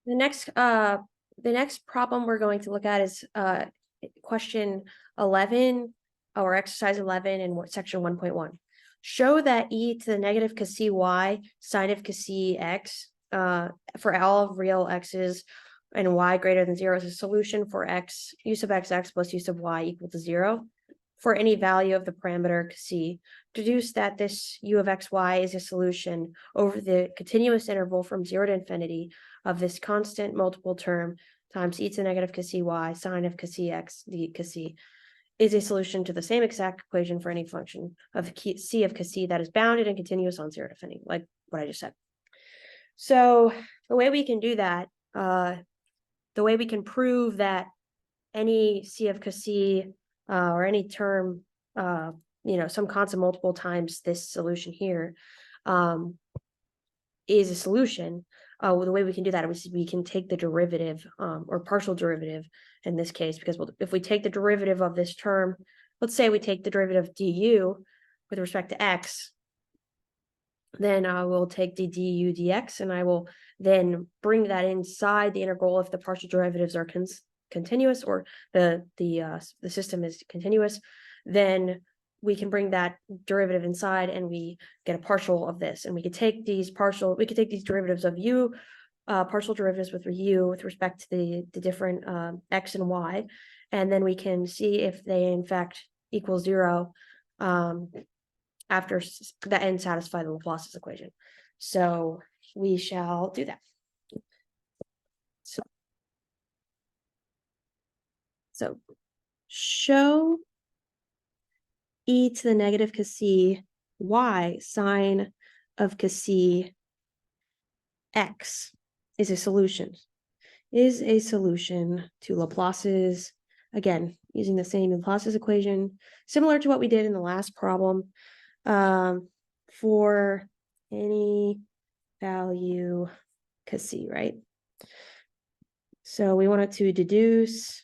The next problem we're going to look at is question 11 or exercise 11 in section 1.1. Show that e to the negative c y sine of c x for all real x's and y greater than 0 is a solution for x, u sub x plus u sub y equal to 0 for any value of the parameter c. Deduce that this u of x, y is a solution over the continuous interval from 0 to infinity of this constant multiple term times e to the negative c y sine of c x d c is a solution to the same exact equation for any function of c of c that is bounded and continuous on 0 to infinity, like what I just said. So the way we can do that, the way we can prove that any c of c or any term, some constant multiple times this solution here is a solution. The way we can do that is we can take the derivative or partial derivative in this case, because if we take the derivative of this term, let's say we take the derivative of du with respect to x, then I will take the du dx, and I will then bring that inside the integral if the partial derivatives are continuous or the system is continuous. Then we can bring that derivative inside and we get a partial of this, and we could take these derivatives of u, partial derivatives with u with respect to the different x and y, and then we can see if they in fact equal 0 after that and satisfy the Laplace's equation. So we shall do that. So show e to the negative c y sine of c x is a solution to Laplace's, again, using the same Laplace's equation, similar to what we did in the last problem, for any value c, right? So we wanted to deduce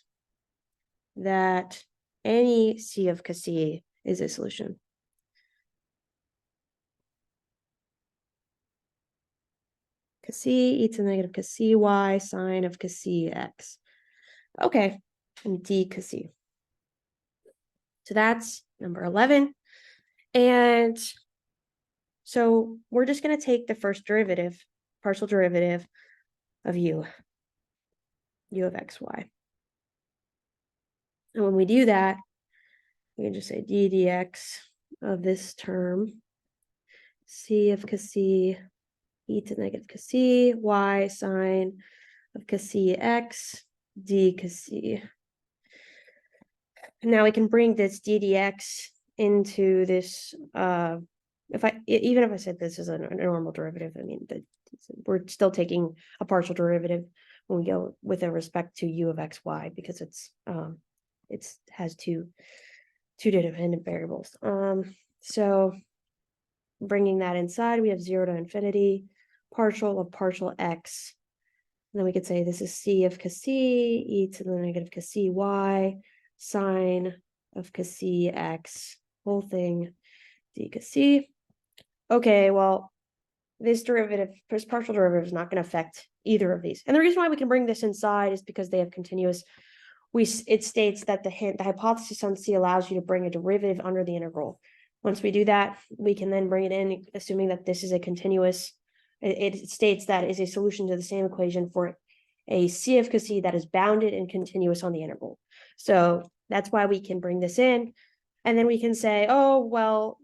that any c of c is a solution. C e to the negative c y sine of c x. Okay, and d c. So that's number 11. And so we're just going to take the first derivative, partial derivative of u of x, y. And when we do that, we can just say d dx of this term, c of c e to the negative c y sine of c x d c. Now we can bring this d dx into this. Even if I said this is a normal derivative, I mean we're still taking a partial derivative when we go with respect to u of x, y, because it has two dependent variables. So bringing that inside, we have 0 to infinity, partial of partial x. And then we could say this is c of c e to the negative c y sine of c x, whole thing, d c. Okay, well, this partial derivative is not going to affect either of these. And the reason why we can bring this inside is because they have continuous. It states that the hypothesis on C allows you to bring a derivative under the integral. Once we do that, we can then bring it in, assuming that this is a continuous. It states that is a solution to the same equation for a C of c that is bounded and continuous on the integral. So that's why we can bring this in. And then we can say, oh, well,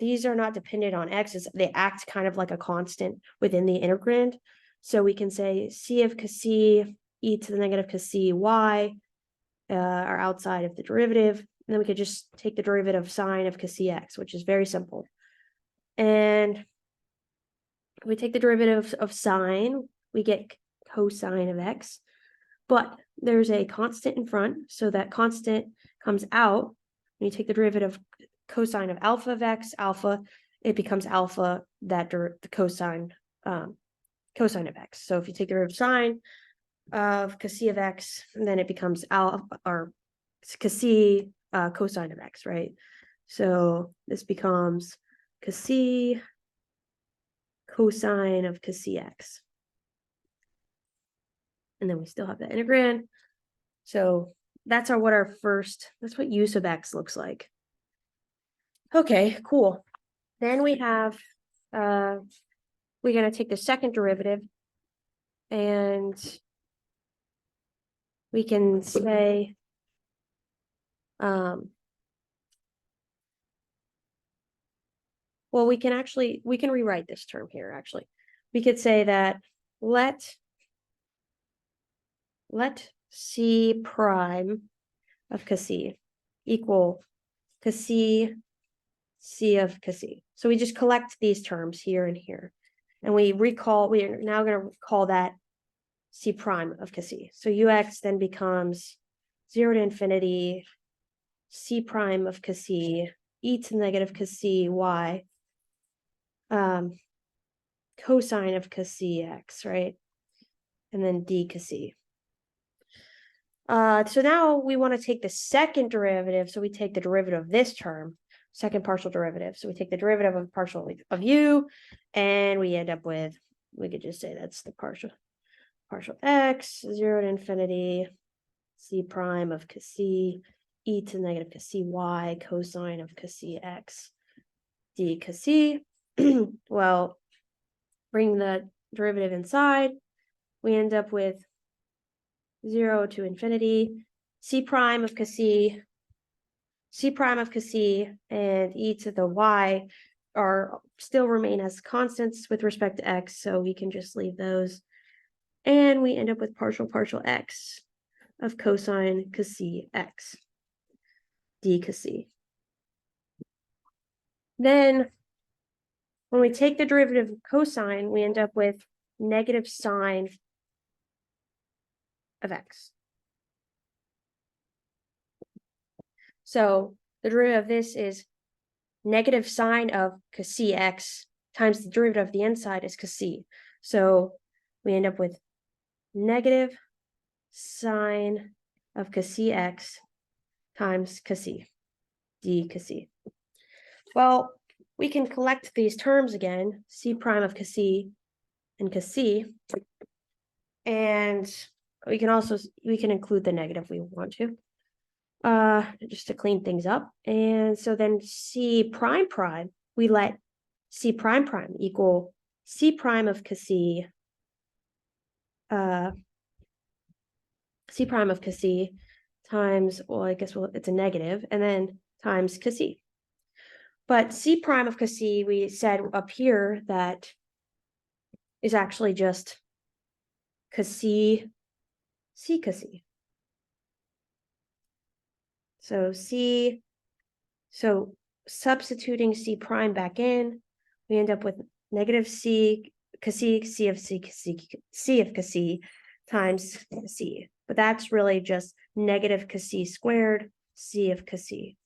these are not dependent on x. They act kind of like a constant within the integrand. So we can say c of c e to the negative c y are outside of the derivative. And then we could just take the derivative of sine of c x, which is very simple. And we take the derivative of sine, we get cosine of x. But there's a constant in front, so that constant comes out. When you take the derivative cosine of alpha of x, alpha, it becomes alpha, the cosine of x. So if you take the derivative of sine of c of x, then it becomes alpha or c cosine of x, right? So this becomes c cosine of c x. And then we still have the integrand. So that's that's what u sub x looks like. Okay, cool. Then we have, we're going to take the second derivative and we can say, well, we can rewrite this term here, actually. We could say that let C prime of Cassie equal Cassie C of Cassie. So we just collect these terms here and here. And we are now going to call that C prime of Cassie. So Ux then becomes 0 to infinity C prime of Cassie e to the negative Cassie y cosine of Cassie x, right? And then d Cassie. So now we want to take the second derivative. So we take the derivative of this term, second partial derivative. So we take the derivative of partial of u, and we end up with, we could just say that's the partial x, 0 to infinity, C prime of Cassie, e to the negative Cassie y, cosine of Cassie x, d Cassie. Well, bring the derivative inside, we end up with 0 to infinity, C prime of Cassie, and e to the y still remain as constants with respect to x, so we can just leave those. And we end up with partial x of cosine Cassie x, d Cassie. Then when we take the derivative of cosine, we end up with negative sine of x. So the derivative of this is negative sine of Cassie x times the derivative of the inside is Cassie. So we end up with negative sine of Cassie x times Cassie, d Cassie. Well, we can collect these terms again, C prime of Cassie and Cassie, and we can include the negative we want to, just to clean things up. And so then C prime, we let C prime equal C prime of Cassie, C prime of Cassie times, well, I guess it's a negative, and then times Cassie. But C prime of Cassie, we said up here that is actually just Cassie, C Cassie. So substituting C prime back in, we end up with negative C Cassie, C of Cassie times Cassie. But that's really just negative Cassie squared, C of Cassie.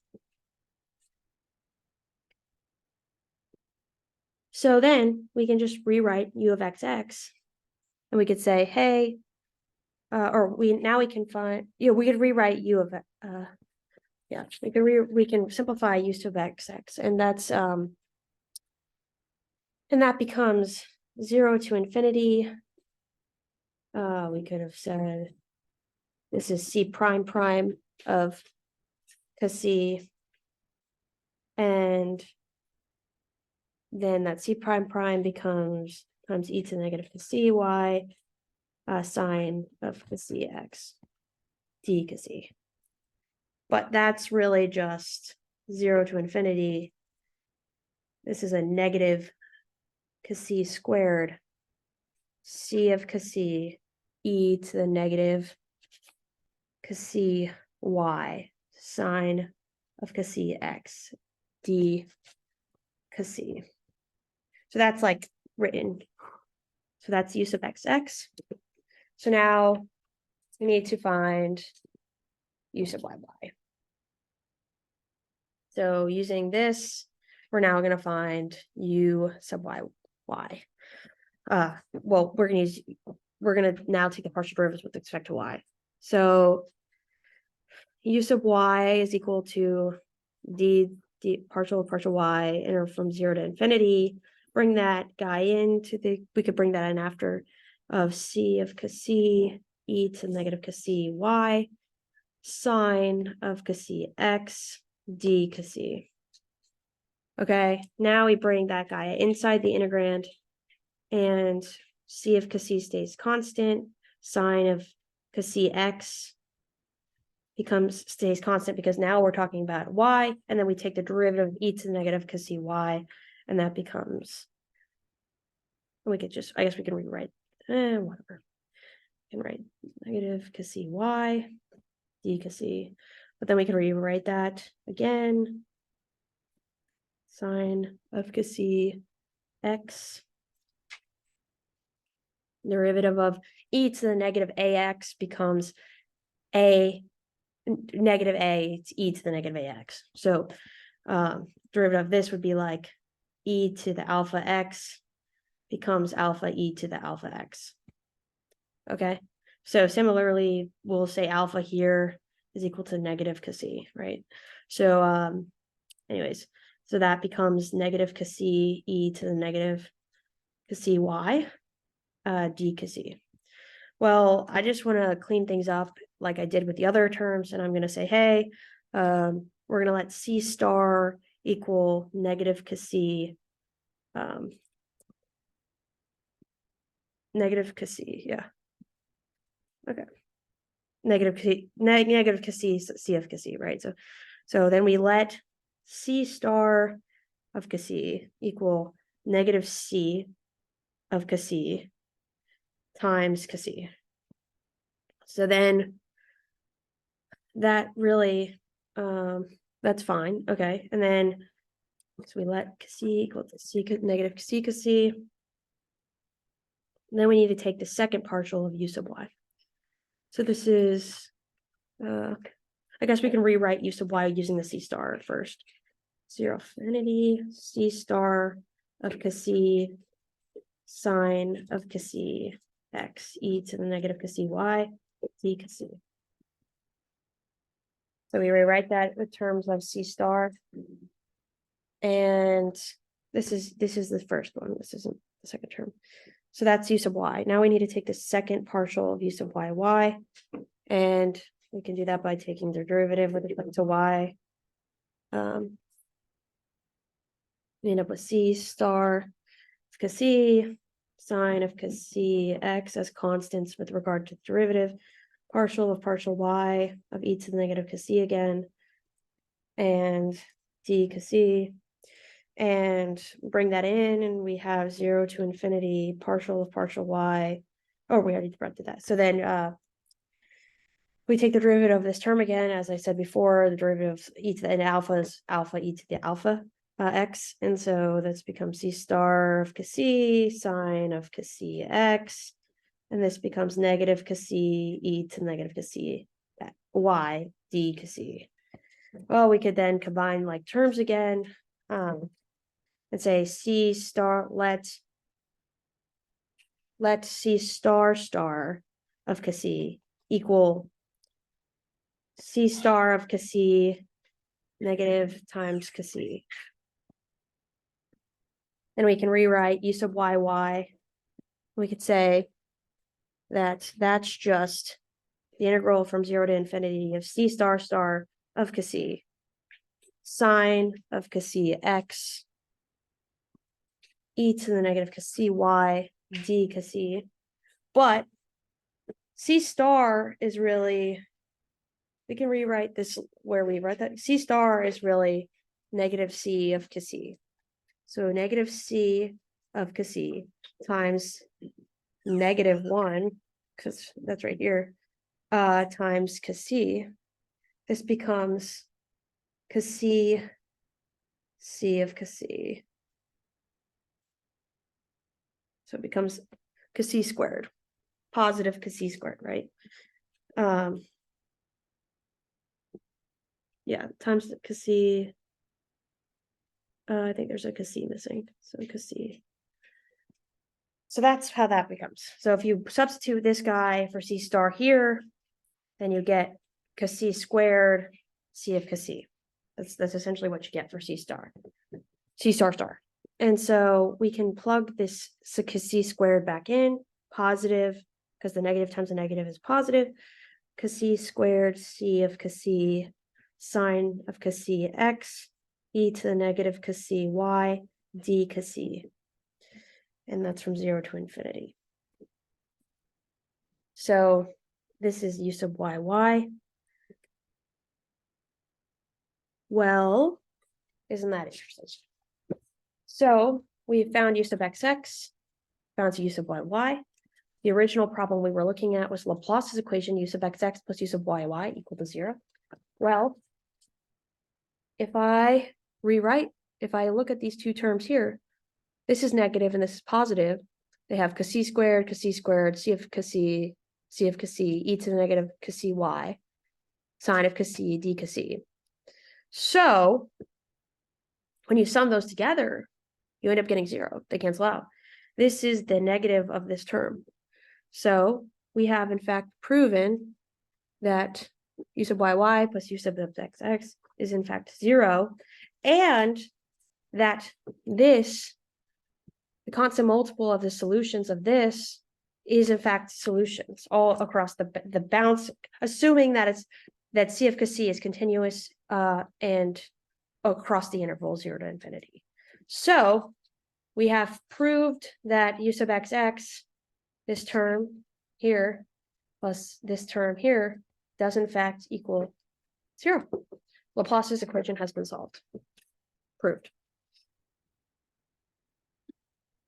So then we can just rewrite U of XX, and we could say, hey, we can find, we could rewrite U of, we can simplify U sub XX, and that's, and that becomes 0 to infinity. We could have said, this is C prime of Cassie, and then that C prime becomes times e to the negative Cassie y, sine of Cassie x, d Cassie. But that's really just 0 to infinity. This is a negative Cassie squared, C of Cassie, e to the negative Cassie y, sine of Cassie x, d Cassie. So that's like written. So that's U sub XX. So now we need to find U sub YY. So using this, we're now going to find U sub YY. Well, we're going to now take the partial derivatives with respect to y. So U sub y is equal to d partial y, enter from 0 to infinity. Bring that guy into we could bring that in after, of C of Cassie e to the negative c y sine of c x d c. Okay, now we bring that guy inside the integrand, and c of c stays constant. Sine of c x stays constant because now we're talking about y, and then we take the derivative of e to the negative c y, and that becomes, we could just, I guess we can rewrite, whatever. We can write negative c y d c, but then we can rewrite that again. Sine of c x, derivative of e to the negative ax becomes a negative a, it's e to the negative ax. So derivative of this would be like e to the alpha x becomes alpha e to the alpha x. Okay, so similarly, we'll say alpha here is equal to negative c, right? So anyways, so that becomes negative c e to the negative c y d c. Well, I just want to clean things up like I did with the other terms, and I'm going to say, hey, we're going to let c star equal negative c, negative c, yeah. Okay. Negative c of c, right? So then we let c star of c equal negative c of c times c. So then that really, that's fine. Okay, and then so we let c equal to c negative c. And then we need to take the second partial of u sub y. So this is, I guess we can rewrite u sub y using the c star first. 0 infinity c star of c sine of c x e to the negative c y d c. So we rewrite that in terms of c star, and this is the first one. This isn't the second term. So that's u sub y. Now we need to take the second partial of u sub y, and we can do that by taking the derivative with respect to y. We end up with c star of c sine of c x as constants with regard to the derivative, partial of partial y of e to the negative c again, and d c, and bring that in, and we have 0 to infinity partial of partial y. Oh, we already brought to that. So then we take the derivative of this term again, as I said before, the derivative of e to the, and alpha is alpha e to the alpha x, and so this becomes c star of c sine of c x, and this becomes negative c e to negative c y d c. Well, we could then combine like terms again, and say c star, let c star of c equal c star of c negative times c. And we can rewrite u sub y. We could say that that's just the integral from 0 to infinity of c star of c sine of c x e to the negative c y d c. But c star is really, we can rewrite this where we write that c star is really negative c of c. So negative c of c times negative 1, because that's right here, times c. This becomes c of c. So it becomes c squared, positive c squared, right? Yeah, times the c. I think there's a c missing, so c. So that's how that becomes. So if you substitute this guy for c star here, then you get c squared c of c. That's essentially what you get for c star. And so we can plug this c squared back in, positive because the negative times the negative is positive. Cos squared C of cos sine of cos x e to the negative cos y d cos. And that's from 0 to infinity. So this is u sub y. Well, isn't that interesting? So we found u sub xx, found u sub y. The original problem we were looking at was Laplace's equation, u sub xx plus u sub y equal to 0. Well, if I look at these two terms here, this is negative and this is positive. They have cos squared, C of cos e to the negative cos y, sine of cos d cos. So when you sum those together, you end up getting 0. They cancel out. This is the negative of this term. So we have in fact proven that u sub y plus u sub xx is in fact 0, and that this, the constant multiple of the solutions of this, is in fact solutions all across the bounds, assuming that that C of cos is continuous and across the interval 0 to infinity. So we have proved that u sub xx, this term here plus this term here, does in fact equal 0. Laplace's equation has been solved. Proved.